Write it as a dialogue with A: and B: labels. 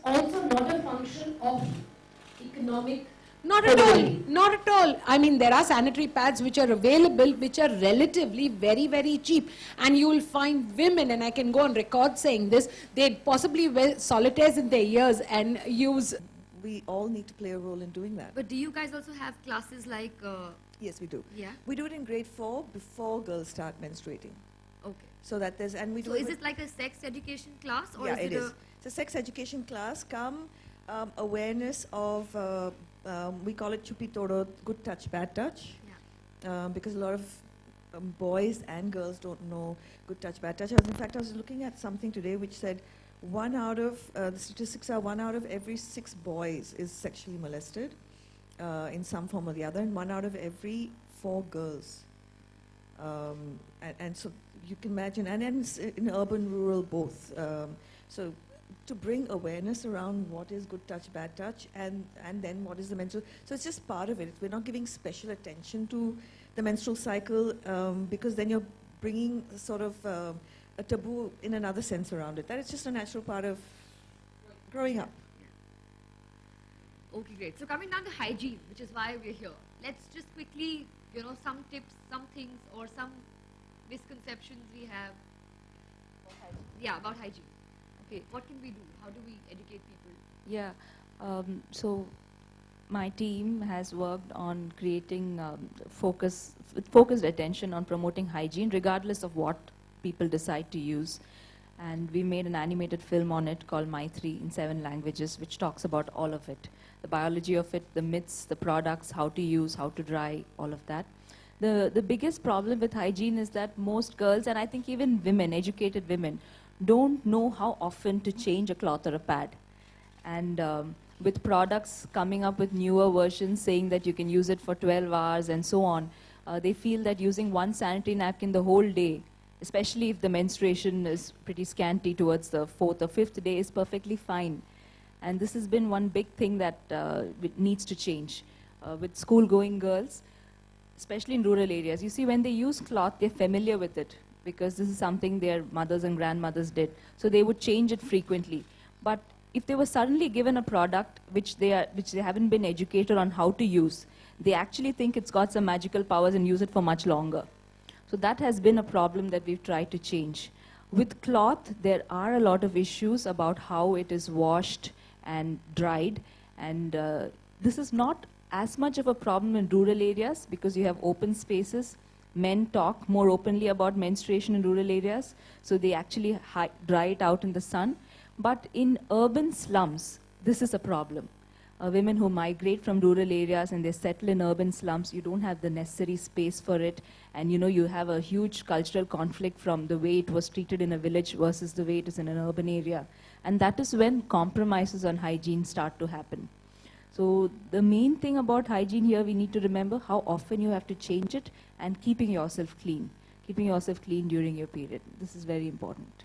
A: also not a function of economic.
B: Not at all, not at all. I mean, there are sanitary pads which are available, which are relatively very, very cheap. And you will find women, and I can go on record saying this, they possibly wear solitaires in their ears and use.
C: We all need to play a role in doing that.
D: But do you guys also have classes like...
C: Yes, we do.
D: Yeah?
C: We do it in grade 4 before girls start menstruating.
D: Okay.
C: So that there's, and we do
D: So is it like a sex education class? Or
C: yeah,
D: is
C: it is. It's a sex education class, come awareness of, we call it Chupi Todo, good touch, bad touch.
D: Yeah.
C: Because a lot of boys and girls don't know good touch, bad touch. In fact, I was looking at something today which said the statistics are 1 out of every 6 boys is sexually molested in some form or the other, and 1 out of every 4 girls. And so you can imagine, and in urban, rural, both. So to bring awareness around what is good touch, bad touch, and then what is the menstrual. So it's just part of it. We're not giving special attention to the menstrual cycle because then you're bringing sort of a taboo in another sense around it. That is just a natural part of growing up.
D: Okay, great. So coming down to hygiene, which is why we're here. Let's just quickly, some tips, some things, or some misconceptions we have. Yeah, about hygiene. Okay, what can we do? How do we educate people?
E: Yeah, so my team has worked on creating focused attention on promoting hygiene, regardless of what people decide to use. And we made an animated film on it called My 3 in 7 languages, which talks about all of it. The biology of it, the myths, the products, how to use, how to dry, all of that. The biggest problem with hygiene is that most girls, and I think even women, educated women, don't know how often to change a cloth or a pad. And with products coming up with newer versions saying that you can use it for 12 hours and so on, they feel that using one sanitary napkin the whole day, especially if the menstruation is pretty scanty towards the 4th or 5th day, is perfectly fine. And this has been one big thing that needs to change. With school-going girls, especially in rural areas, you see when they use cloth, they're familiar with it because this is something their mothers and grandmothers did. So they would change it frequently. But if they were suddenly given a product which they haven't been educated on how to use, they actually think it's got some magical powers and use it for much longer. So that has been a problem that we've tried to change. With cloth, there are a lot of issues about how it is washed and dried. And this is not as much of a problem in rural areas because you have open spaces. Men talk more openly about menstruation in rural areas, so they actually dry it out in the sun. But in urban slums, this is a problem. Women who migrate from rural areas and they settle in urban slums, you don't have the necessary space for it. And you have a huge cultural conflict from the way it was treated in a village versus the way it is in an urban area. And that is when compromises on hygiene start to happen. So the main thing about hygiene here, we need to remember how often you have to change it and keeping yourself clean during your period. This is very important.